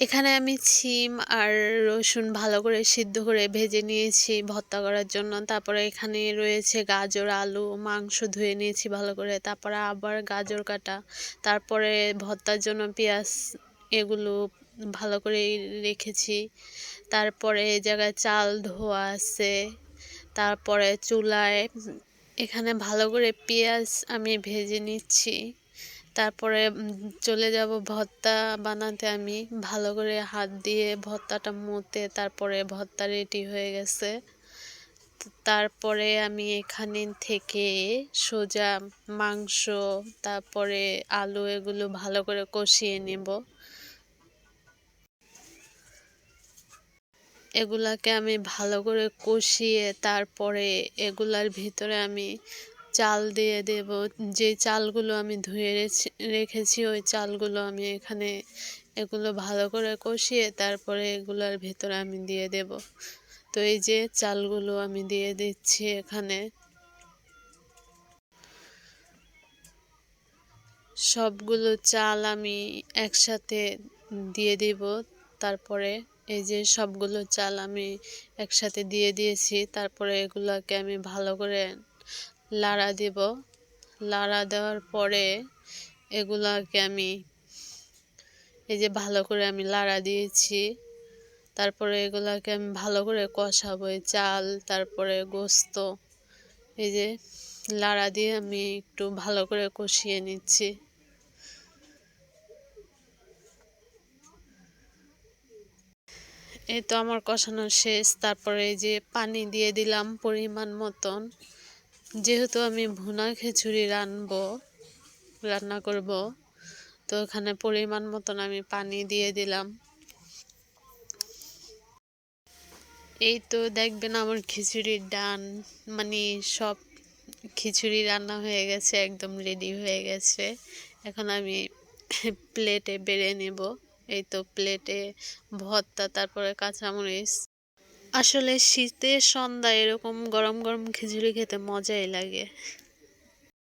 এখানে আমি সিম আর রসুন ভালো করে সিদ্ধ করে ভেজে নিয়েছি ভর্তা করার জন্য। তারপরে এখানে রয়েছে গাজর, আলু, মাংস ধুয়ে নিয়েছি ভালো করে। তারপরে আবার গাজর কাটা, তারপরে ভর্তার জন্য পেঁয়াজ, এগুলো ভালো করে রেখেছি। তারপরে এই জায়গায় চাল ধোয়া আছে। তারপরে চুলায় এখানে ভালো করে পেঁয়াজ আমি ভেজে নিচ্ছি। তারপরে চলে যাব ভর্তা বানাতে। আমি ভালো করে হাত দিয়ে ভর্তাটা মতে তারপরে ভর্তা রেডি হয়ে গেছে। তারপরে আমি এখানে থেকে সোজা মাংস, তারপরে আলু, এগুলো ভালো করে কষিয়ে নেব। এগুলাকে আমি ভালো করে কষিয়ে তারপরে এগুলার ভিতরে আমি চাল দিয়ে দেব। যে চালগুলো আমি ধুয়ে রেখেছি ওই চালগুলো আমি এখানে এগুলো ভালো করে কষিয়ে তারপরে এগুলোর ভিতরে আমি দিয়ে দেব। তো এই যে চালগুলো আমি দিয়ে দিচ্ছি এখানে। সবগুলো চাল আমি একসাথে দিয়ে দিব। তারপরে এই যে সবগুলো চাল আমি একসাথে দিয়ে দিয়েছি। তারপরে এগুলাকে আমি ভালো করে লাড়া দিব। লাড়া দেওয়ার পরে এগুলাকে আমি এই যে ভালো করে আমি লাড়া দিয়েছি। তারপরে এগুলাকে আমি ভালো করে কষাবো, এই চাল তারপরে গোস্ত, এই যে লাড়া দিয়ে আমি একটু ভালো করে কষিয়ে নিচ্ছি। এই তো আমার কষানো শেষ। তারপরে এই যে পানি দিয়ে দিলাম পরিমাণ মতন। যেহেতু আমি ভুনা খিচুড়ি রান্না করব, তো এখানে পরিমাণ মতন আমি পানি দিয়ে দিলাম। এই তো দেখবেন আমার খিচুড়ির ডান, মানে সব খিচুড়ি রান্না হয়ে গেছে, একদম রেডি হয়ে গেছে। এখন আমি প্লেটে বেড়ে নেব। এই তো প্লেটে ভর্তা, তারপরে কাঁচামরিচ। আসলে শীতের সন্ধ্যায় এরকম গরম গরম খিচুড়ি খেতে মজাই লাগে।